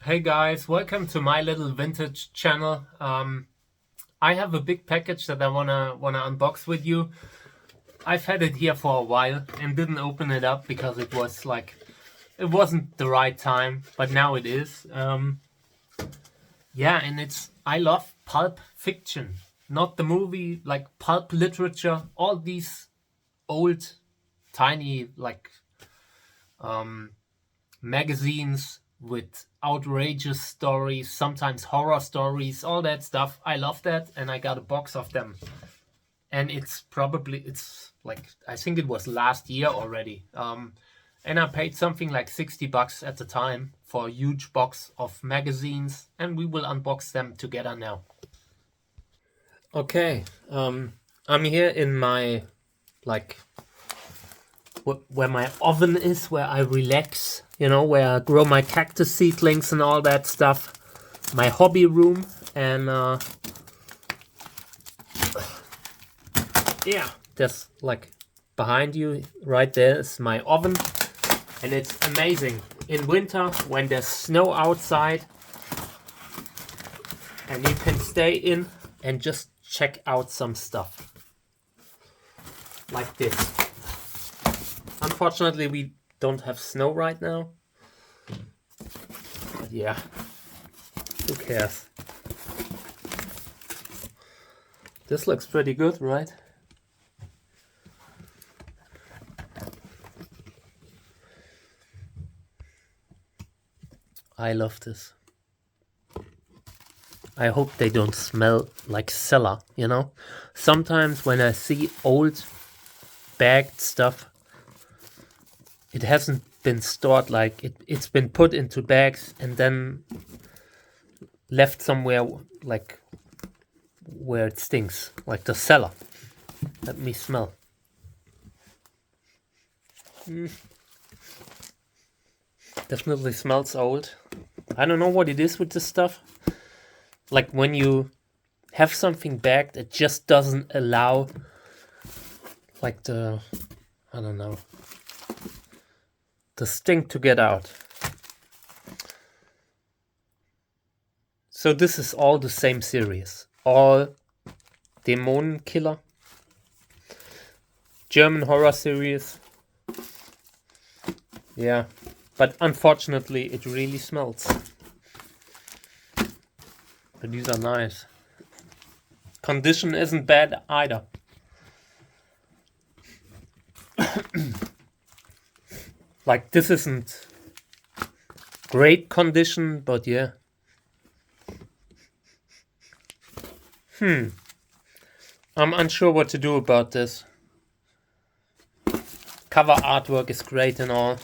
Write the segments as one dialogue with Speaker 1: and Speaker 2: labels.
Speaker 1: Hey guys, welcome to my little vintage channel. I have a big package that I wanna unbox with you. I've had it here for a while and didn't open it up because it wasn't the right time, but now it is. Yeah, and I love pulp fiction, not the movie, like pulp literature. All these old, tiny um, magazines with outrageous stories, sometimes horror stories, all that stuff. I love that, and I got a box of them. And it's like I think it was last year already. And I paid something like $60 at the time for a huge box of magazines, and we will unbox them together now. Okay, I'm here in my like where my oven is, where I relax, where I grow my cactus seedlings and all that stuff. My hobby room, and yeah, there's like behind you right there is my oven, and it's amazing. In winter, when there's snow outside, and you can stay in and just check out some stuff like this. Unfortunately, we don't have snow right now. But yeah, who cares? This looks pretty good, right? I love this. I hope they don't smell like cellar, Sometimes when I see old bagged stuff, it hasn't been stored, like it's been put into bags and then left somewhere like where it stinks, like the cellar. Let me smell. Definitely smells old. I don't know what it is with this stuff. Like when you have something bagged, it just doesn't allow like the stink to get out. So this is all the same series. All Dämonenkiller. German horror series. Yeah. But unfortunately it really smells. But these are nice. Condition isn't bad either. Like this isn't great condition, but yeah. I'm unsure what to do about this. Cover artwork is great and all.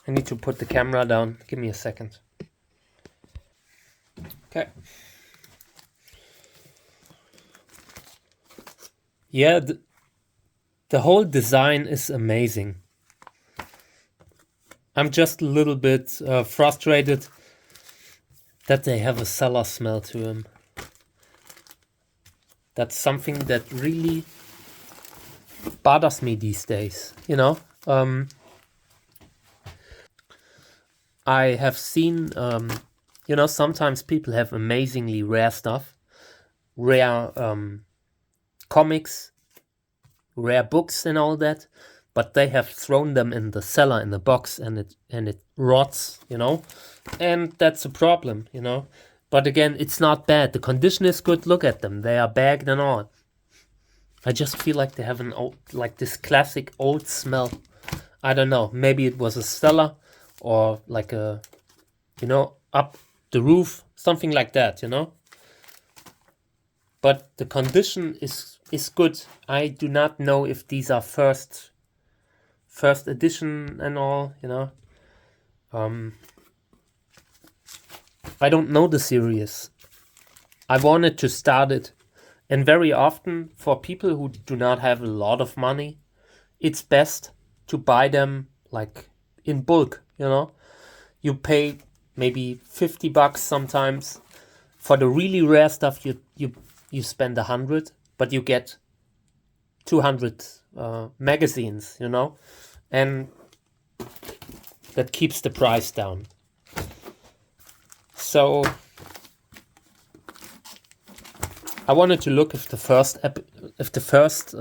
Speaker 1: I need to put the camera down. Give me a second. Okay. Yeah, the whole design is amazing. I'm just a little bit frustrated that they have a cellar smell to them. That's something that really bothers me these days, I have seen, sometimes people have amazingly rare stuff, rare comics, rare books and all that, but they have thrown them in the cellar in the box and it rots, and that's a problem, But again, it's not bad. The condition is good. Look at them; they are bagged and all. I just feel like they have an old, like this classic old smell. I don't know. Maybe it was a cellar or like a, up the roof, something like that, But the condition is good. I do not know if these are first edition and all, I don't know the series. I wanted to start it, and very often for people who do not have a lot of money, it's best to buy them like in bulk, You pay maybe $50 sometimes. For the really rare stuff, you spend 100, but you get 200 magazines, you know, and that keeps the price down. So I wanted to look if the first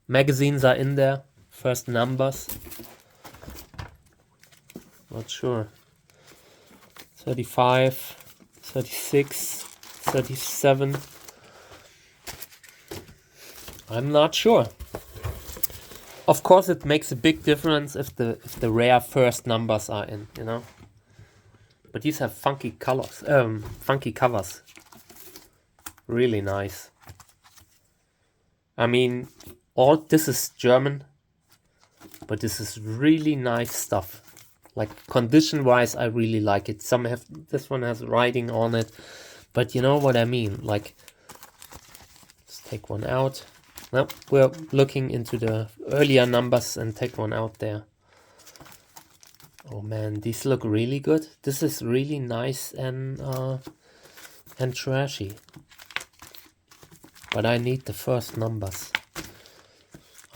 Speaker 1: magazines are in there, first numbers. Not sure. 35, 36, 37. I'm not sure. Of course, it makes a big difference if the rare first numbers are in, you know. But these have funky colors, funky covers. Really nice. I mean, all this is German, but this is really nice stuff. Like condition-wise, I really like it. This one has writing on it, but you know what I mean. Like, let's take one out. Now we're looking into the earlier numbers and take one out there. Oh man, these look really good. This is really nice and trashy. But I need the first numbers.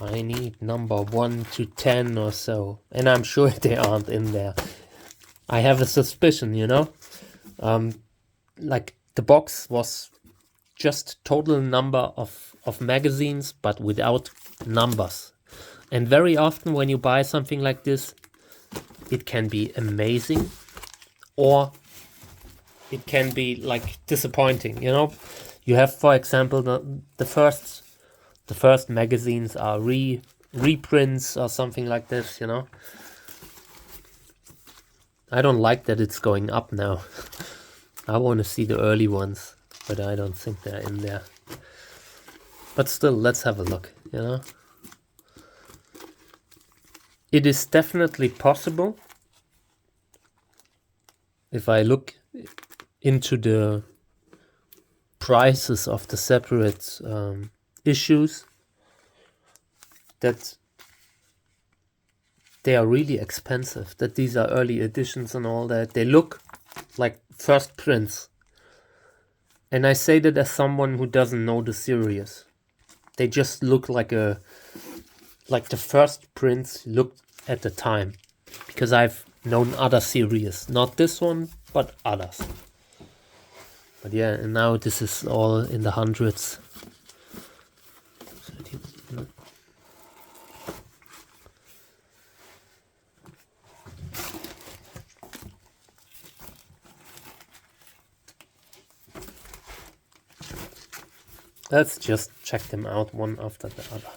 Speaker 1: I need number 1 to 10 or so. And I'm sure they aren't in there. I have a suspicion, you know? Like the box was just total number of magazines, but without numbers. And very often when you buy something like this, it can be amazing or it can be like disappointing, you know? You have, for example, the first magazines are reprints or something like this, you know? I don't like that it's going up now. I want to see the early ones, but I don't think they're in there. But still, let's have a look, you know? It is definitely possible, if I look into the prices of the separate issues, that they are really expensive, that these are early editions and all that. They look like first prints. And I say that as someone who doesn't know the series. They just look like the first prints looked at the time. Because I've known other series. Not this one, but others. But yeah, and now this is all in the hundreds. Let's just check them out one after the other.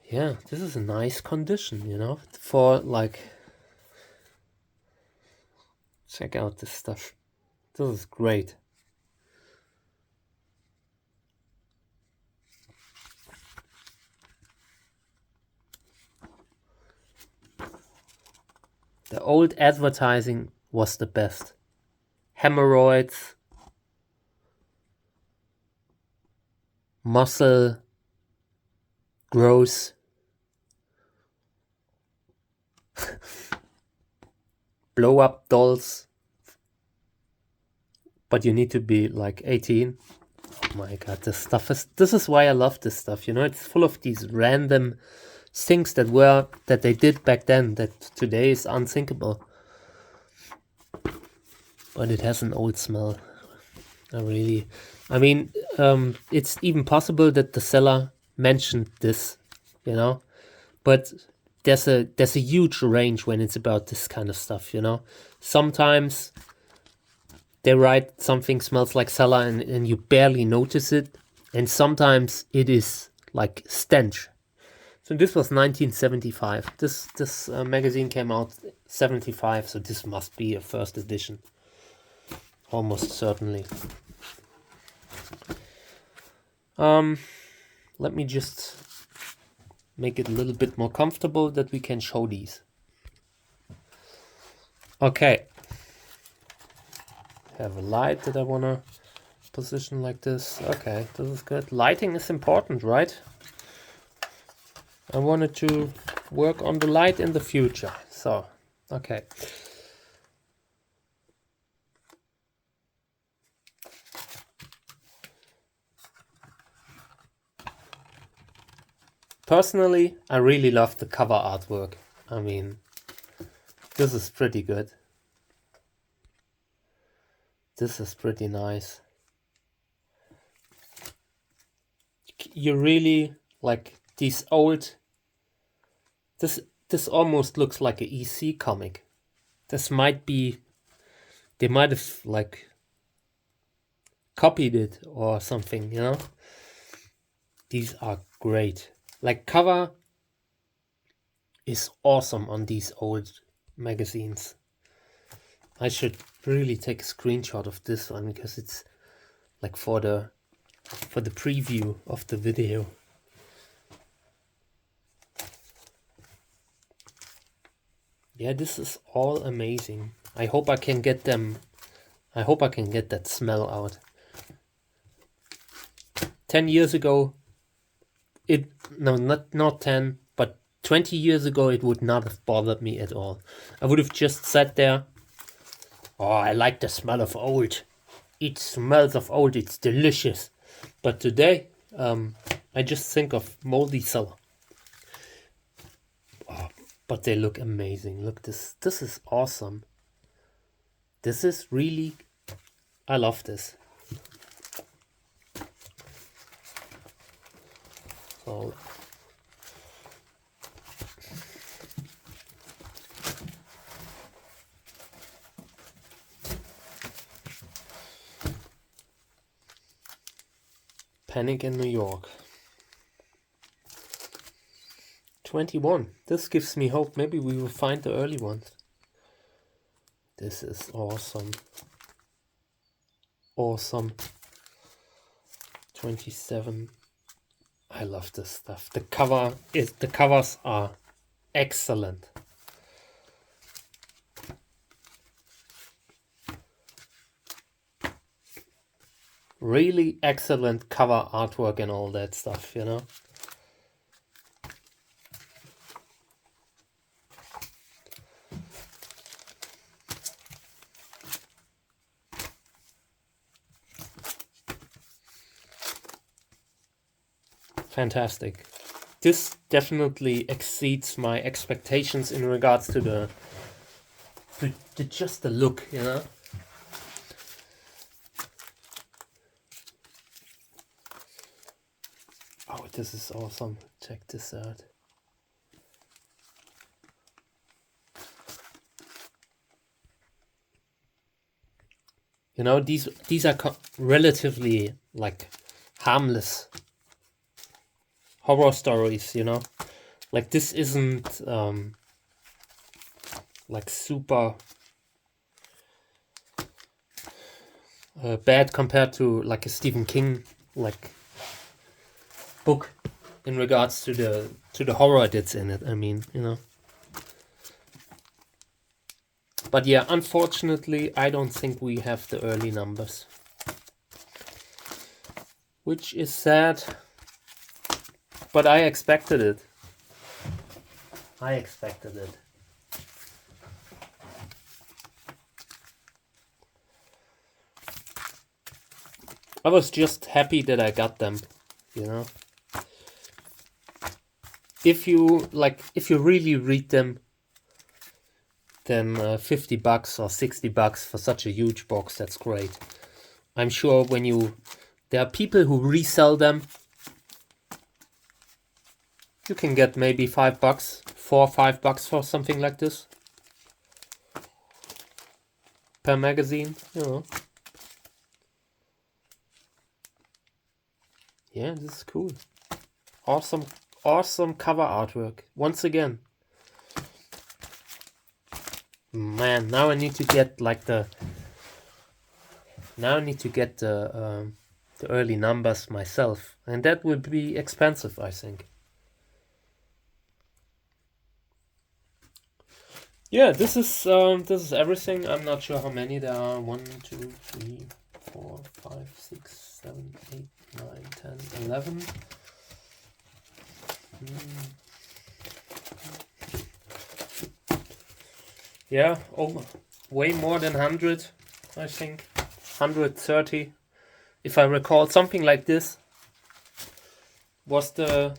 Speaker 1: Yeah, this is a nice condition, you know, for like, check out this stuff. This is great. The old advertising was the best. Hemorrhoids, muscle growth, blow up dolls, but you need to be like 18. Oh my god, this is why I love this stuff, you know. It's full of these random things that they did back then that today is unthinkable. But it has an old smell. I mean, it's even possible that the seller mentioned this, you know, but there's a huge range when it's about this kind of stuff, you know. Sometimes they write something smells like cellar and you barely notice it, and sometimes it is like stench. So this was 1975. This magazine came out 75, so this must be a first edition. Almost certainly. Let me just make it a little bit more comfortable that we can show these. Okay. Have a light that I want to position like this. Okay, this is good. Lighting is important, right? I wanted to work on the light in the future. So, okay. Personally, I really love the cover artwork. I mean, this is pretty good. This is pretty nice. You really like these old... This almost looks like an EC comic. This might be... They might have like copied it or something, you know? These are great. Like, cover is awesome on these old magazines. I should really take a screenshot of this one because it's like for the preview of the video. Yeah, this is all amazing. I hope I can get them. I hope I can get that smell out. 10 years ago, not 10, but 20 years ago, it would not have bothered me at all. I would have just sat there. Oh, I like the smell of old. It smells of old. It's delicious. But today, I just think of moldy cellar. Oh, but they look amazing. Look, this is awesome. This is really... I love this. So... Panic in New York. 21. This gives me hope. Maybe we will find the early ones. This is awesome. Awesome. 27. I love this stuff. The covers are excellent. Really excellent cover artwork and all that stuff, you know. Fantastic. This definitely exceeds my expectations in regards to just the look, you know. Oh, this is awesome. Check this out. You know, these are relatively like harmless horror stories, you know. Like, this isn't like super bad compared to like a Stephen King like book in regards to the horror that's in it. I mean, you know. But yeah, unfortunately, I don't think we have the early numbers, which is sad. But I expected it. I expected it. I was just happy that I got them, you know. If you really read them, then $50 or $60 for such a huge box, that's great. I'm sure there are people who resell them, you can get maybe $5, $4 or $5 for something like this per magazine, you know. Yeah, this is cool. Awesome cover artwork once again. Man, now I need to get like the early numbers myself, and that would be expensive, I think. Yeah, this is everything. I'm not sure how many there are. 1, 2, 3, 4, 5, 6, 7, 8, 9, 10, 11. Yeah, way more than 100, I think. 130, if I recall. Something like this was the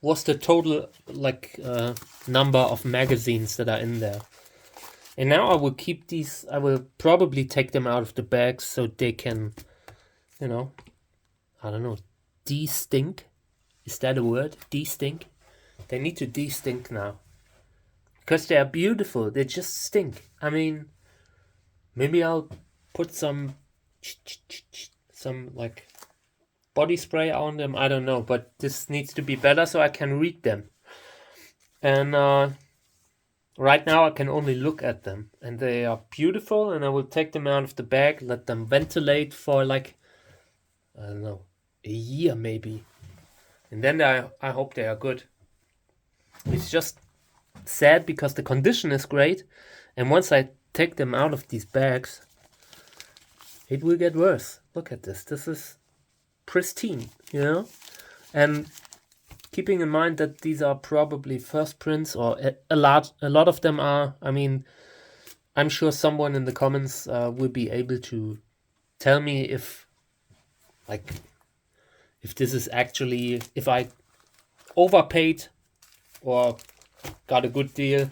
Speaker 1: was the total like number of magazines that are in there. And now I will keep these. I will probably take them out of the bags so they can, you know, I don't know, de-stink. Is that a word? De-stink? They need to de-stink now. Because they are beautiful. They just stink. I mean, maybe I'll put some like body spray on them. I don't know. But this needs to be better so I can read them. And right now I can only look at them. And they are beautiful. And I will take them out of the bag. Let them ventilate for like, I don't know, a year maybe. And then I hope they are good. It's just sad because the condition is great, and once I take them out of these bags, it will get worse. Look at this. This is pristine, you know? And keeping in mind that these are probably first prints, or a lot of them are. I mean, I'm sure someone in the comments will be able to tell me if this is actually, if I overpaid or got a good deal.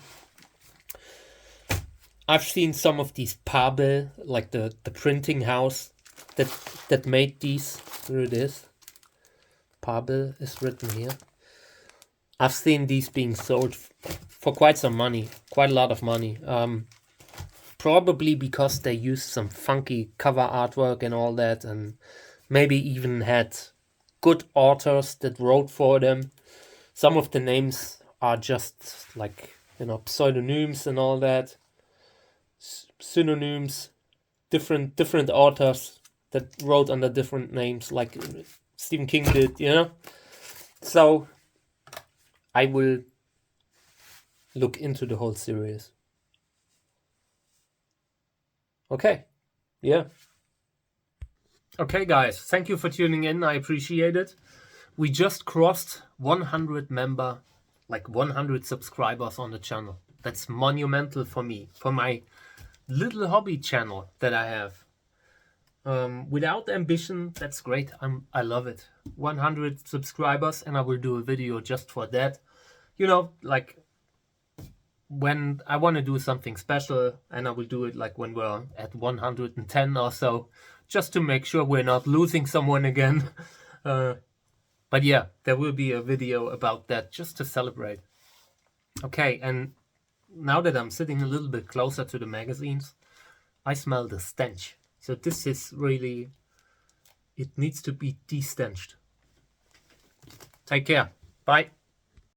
Speaker 1: I've seen some of these Pabel, like the printing house that made these. Here it is. Pabel is written here. I've seen these being sold for quite some money, quite a lot of money. Probably because they used some funky cover artwork and all that, and maybe even had good authors that wrote for them. Some of the names are just like, you know, pseudonyms and all that. Synonyms, different authors that wrote under different names, like Stephen King did, you know. So I will look into the whole series. Okay, yeah. Okay, guys, thank you for tuning in. I appreciate it. We just crossed 100 subscribers on the channel. That's monumental for me, for my little hobby channel that I have. Without ambition, that's great. I love it. 100 subscribers, and I will do a video just for that. You know, like when I want to do something special, and I will do it like when we're at 110 or so, just to make sure we're not losing someone again. But yeah, there will be a video about that just to celebrate. Okay, and now that I'm sitting a little bit closer to the magazines, I smell the stench. So this is really, it needs to be de-stenched. Take care. Bye.